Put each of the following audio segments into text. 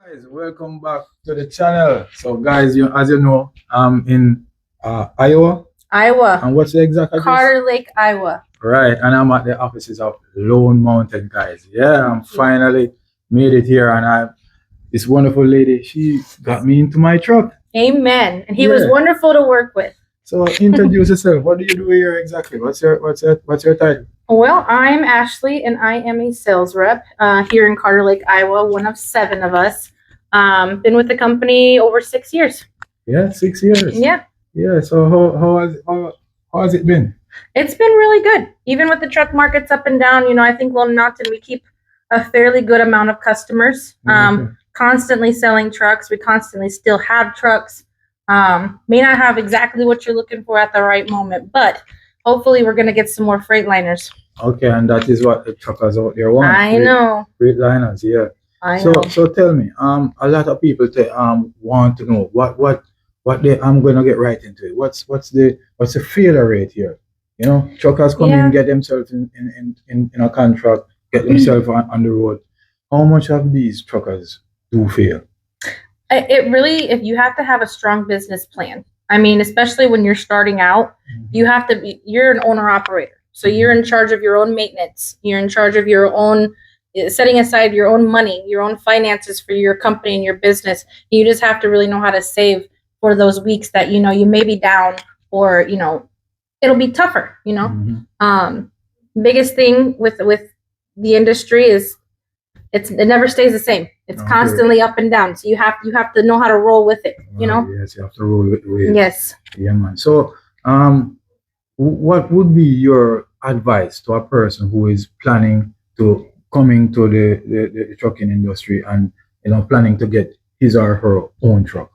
Guys, welcome back to the channel. So, guys, as you know, I'm in Iowa. Iowa, And what's the exact address? Carter Lake, Iowa. Right, and I'm at the offices of Lone Mountain, guys. Yeah, I'm finally made it here, and this wonderful lady, she got me into my truck. Amen. And he was wonderful to work with. So, introduce yourself. What do you do here exactly? What's your title? Well, I'm Ashley, and I am a sales rep here in Carter Lake, Iowa. One of 7 of us. Been with the company over 6 years. Yeah, 6 years. Yeah. Yeah. So how has it been? It's been really good. Even with the truck markets up and down, I think Lone Mountain, we keep a fairly good amount of customers. Constantly selling trucks. We constantly still have trucks. May not have exactly what you're looking for at the right moment, but hopefully we're going to get some more Freightliners. Okay, and that is what the truckers out there want. I know. Freightliners, yeah. I know. So tell me, a lot of people want to know I'm gonna get right into it. What's the failure rate here? Truckers come in, get themselves in a contract, get themselves on the road. How much of these truckers do fail? It really, if you have to have a strong business plan. I mean, especially when you're starting out, you're an owner operator. So you're in charge of your own maintenance. You're in charge of your own setting aside your own money, your own finances for your company and your business. You just have to really know how to save for those weeks that, you may be down or, it'll be tougher, Biggest thing with the industry is it never stays the same. It's constantly up and down. So you have to know how to roll with it, Yes, you have to roll with it. Yes. Yeah, man. So, what would be your advice to a person who is planning to coming to the trucking industry and planning to get his or her own truck?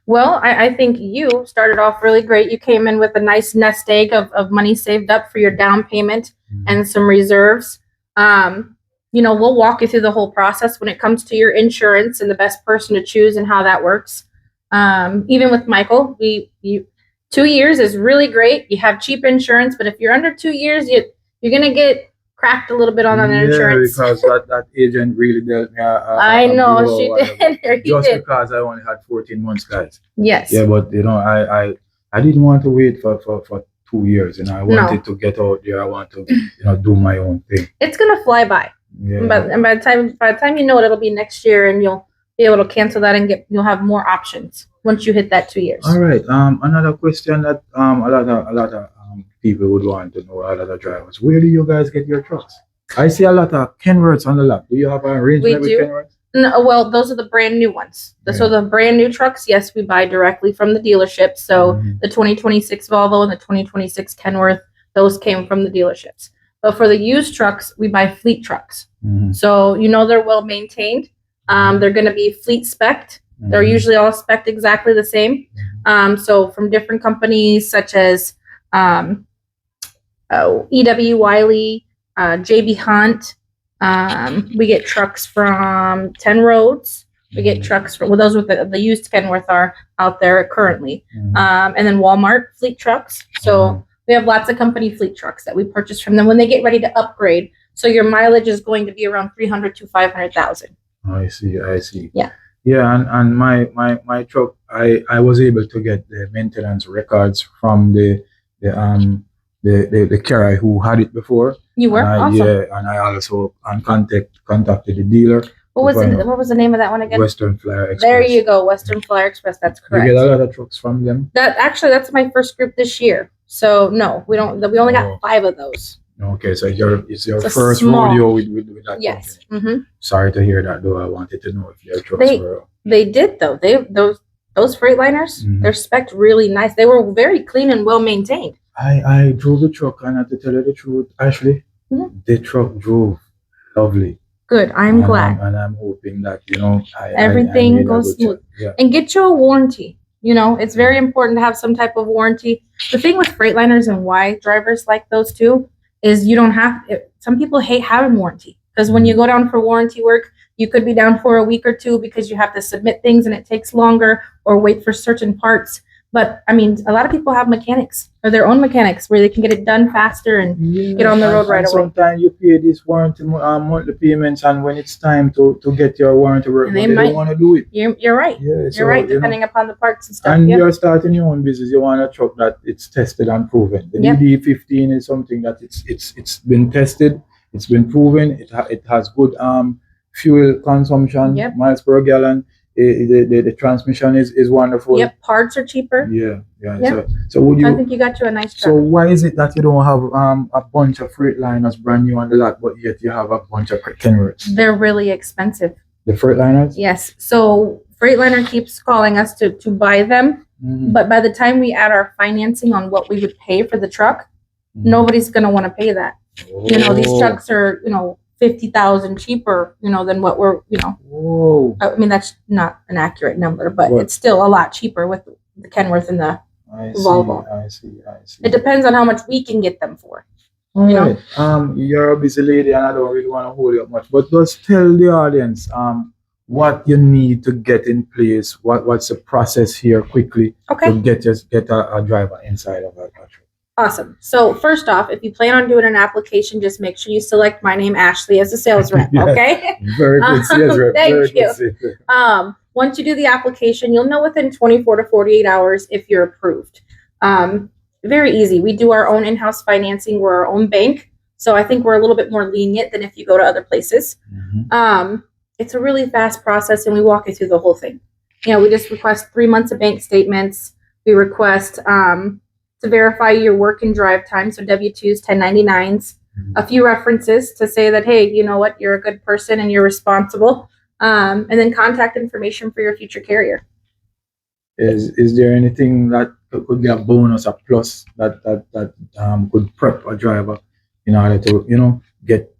Well, I think you started off really great. You came in with a nice nest egg of money saved up for your down payment and some reserves. We'll walk you through the whole process when it comes to your insurance and the best person to choose and how that works. Even with Michael, 2 years is really great. You have cheap insurance, but if you're under 2 years, you're gonna get cracked a little bit on insurance. Because that agent really dealt me. I know she did. Just because I only had 14 months, guys. Yes. Yeah, but I didn't want to wait for 2 years, I wanted to get out there. I want to do my own thing. It's gonna fly by. Yeah. But by the time you know it, it'll be next year, and you'll be able to cancel that and you'll have more options once you hit that 2 years. All right. Another question that a lot of people would want to know, a lot of drivers. Where do you guys get your trucks? I see a lot of Kenworths on the lot. Do you have an arrangement with Kenworths? No, well, those are the brand new ones. So the brand new trucks, yes, we buy directly from the dealership. So the 2026 Volvo and the 2026 Kenworth, those came from the dealerships. But for the used trucks, we buy fleet trucks. So they're well maintained. They're going to be fleet spec'd. They're usually all spec'd exactly the same. So from different companies such as E.W. Wiley, J.B. Hunt. We get trucks from 10 Roads. We get trucks from those with the used Kenworth are out there currently. And then Walmart fleet trucks. So we have lots of company fleet trucks that we purchase from them when they get ready to upgrade. So your mileage is going to be around 300 to 500,000. I see. Yeah. Yeah, and my truck, I was able to get the maintenance records from the carrier who had it before. You were awesome. Yeah, and I also contacted the dealer. What was the name of that one again? Western Flyer Express. There you go, Western Flyer Express. That's correct. You get a lot of trucks from them. That's my first group this year. So no, we don't. We only got 5 of those. Okay, so it's your first rodeo with that. Yes. Sorry to hear that, though. I wanted to know if your trucks were. They did though. Those Freightliners, they're spec'd really nice. They were very clean and well maintained. I drove the truck, and I have to tell you the truth, Ashley, the truck drove lovely. Good. I'm glad. And I'm hoping that everything goes smooth. Yeah. And get you a warranty. It's very important to have some type of warranty. The thing with Freightliners and why drivers like those too is you don't have. Some people hate having warranty because when you go down for warranty work, you could be down for a week or 2 because you have to submit things and it takes longer or wait for certain parts. But I mean, a lot of people have mechanics or their own mechanics where they can get it done faster and get on the road right away. Sometimes you pay this warranty monthly payments, and when it's time to get your warranty work, they don't want to do it. You're right. Yeah, you're right. Depending upon the parts and stuff. And you're starting your own business. You want a truck that it's tested and proven. The DD15 is something that it's been tested. It's been proven. It has good fuel consumption, miles per gallon. The transmission is wonderful. Yep, parts are cheaper. Yeah. So would you? I think you got you a nice truck. So why is it that you don't have a bunch of Freightliners brand new on the lot, but yet you have a bunch of Kenworths? They're really expensive. The Freightliners? Yes. So Freightliner keeps calling us to buy them, but by the time we add our financing on what we would pay for the truck, nobody's gonna want to pay that. You know, these trucks are, 50,000 cheaper, than what we're, I mean, that's not an accurate number, but it's still a lot cheaper with the Kenworth and the Volvo. I see. It depends on how much we can get them for. All right. You're a busy lady, and I don't really want to hold you up much, but just tell the audience what you need to get in place. What's the process here quickly to get a driver inside of a truck. Awesome. So first off, if you plan on doing an application, just make sure you select my name, Ashley, as a sales rep. Okay. Very good sales rep. Thank you. Once you do the application, you'll know within 24 to 48 hours if you're approved. Very easy. We do our own in-house financing. We're our own bank. So I think we're a little bit more lenient than if you go to other places. It's a really fast process, and we walk you through the whole thing. We just request 3 months of bank statements. We request to verify your work and drive time, so W-2s, 1099s, a few references to say that, hey, you know what, you're a good person and you're responsible, and then contact information for your future carrier. Is there anything that could be a bonus, a plus that could prep a driver in order to get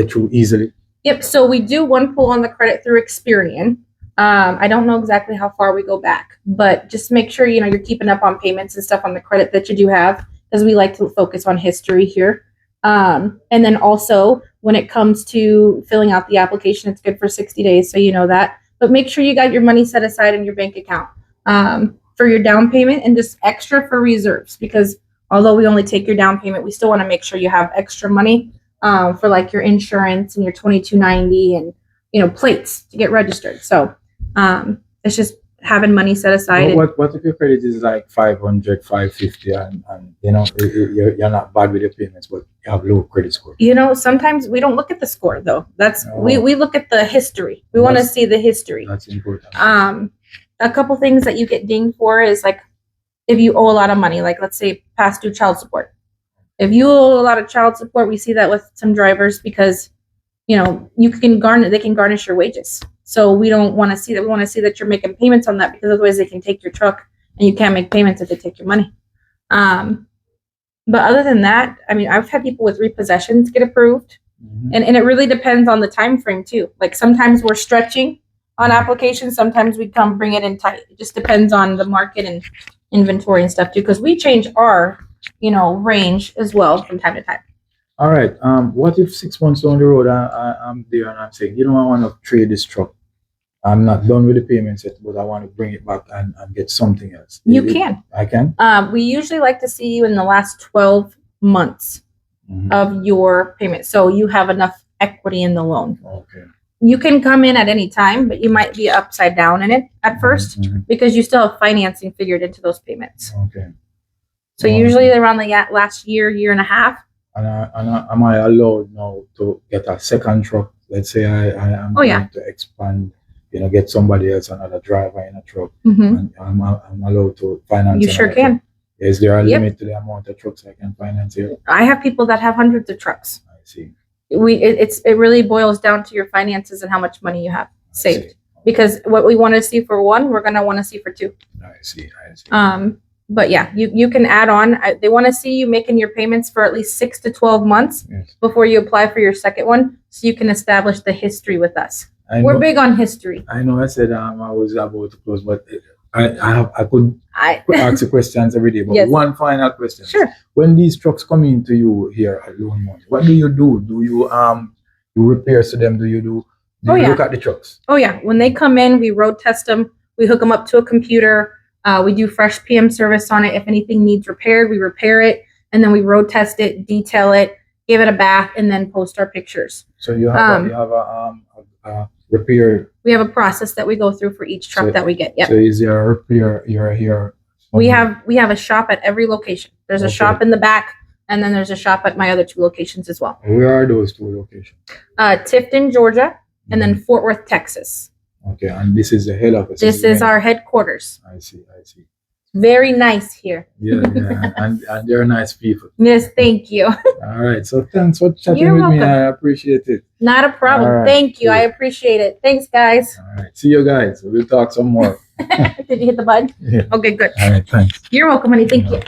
through easily? Yep. So we do one pull on the credit through Experian. I don't know exactly how far we go back, but just make sure you're keeping up on payments and stuff on the credit that you do have, because we like to focus on history here. And then also when it comes to filling out the application, it's good for 60 days, so you know that. But make sure you got your money set aside in your bank account for your down payment, and just extra for reserves, because although we only take your down payment, we still want to make sure you have extra money for like your insurance and your 2290 and plates to get registered. So it's just having money set aside. What if your credit is like 500, 550, and you're not bad with your payments, but you have low credit score? Sometimes we don't look at the score though. We look at the history. We want to see the history. That's important. A couple things that you get dinged for is like if you owe a lot of money, like let's say past due child support. If you owe a lot of child support, we see that with some drivers because they can garnish your wages. So we don't want to see that. We want to see that you're making payments on that, because otherwise they can take your truck and you can't make payments if they take your money. But other than that, I mean, I've had people with repossessions get approved, and it really depends on the time frame too. Like sometimes we're stretching on applications, sometimes we come bring it in tight. It just depends on the market and inventory and stuff too, because we change our range as well from time to time. All right. What if 6 months down the road I'm there and I'm saying, I want to trade this truck. I'm not done with the payments yet, but I want to bring it back and get something else. You can. I can? We usually like to see you in the last 12 months of your payment, so you have enough equity in the loan. Okay. You can come in at any time, but you might be upside down in it at first because you still have financing figured into those payments. Okay. So usually around the last year and a half. And am I allowed now to get a second truck? Let's say I am going to expand, get somebody else, another driver in a truck, and I'm allowed to finance. You sure can. Truck. Is there a limit to the amount of trucks I can finance here? I have people that have hundreds of trucks. I see. It really boils down to your finances and how much money you have saved. Because what we want to see for one, we're going to want to see for two. I see. But yeah, you can add on. They want to see you making your payments for at least 6 to 12 months before you apply for your second one, so you can establish the history with us. We're big on history. I know I said I was about to close, but I could ask you questions every day. But one final question. Sure. When these trucks come into you here at Loan Money, what do you do? Do you do repairs to them? Do you look at the trucks? Oh yeah. When they come in, we road test them. We hook them up to a computer. We do fresh PM service on it. If anything needs repaired, we repair it, and then we road test it, detail it, give it a bath, and then post our pictures. So you have a repair. We have a process that we go through for each truck that we get. Yep. So is there a repair here? We have a shop at every location. There's a shop in the back, and then there's a shop at my other 2 locations as well. Where are those 2 locations? Tifton, Georgia, and then Fort Worth, Texas. Okay, and this is the head office. This is our headquarters. I see. Very nice here. Yeah, and they're nice people. Yes, thank you. All right, so thanks for chatting You're with me. welcome. I appreciate it. Not a problem. All right, Thank you. cool. I appreciate it. Thanks, guys. All right, see you guys. We'll talk some more. Did you hit the button? Yeah. Okay, good. All right, thanks. You're welcome, honey. Thank you.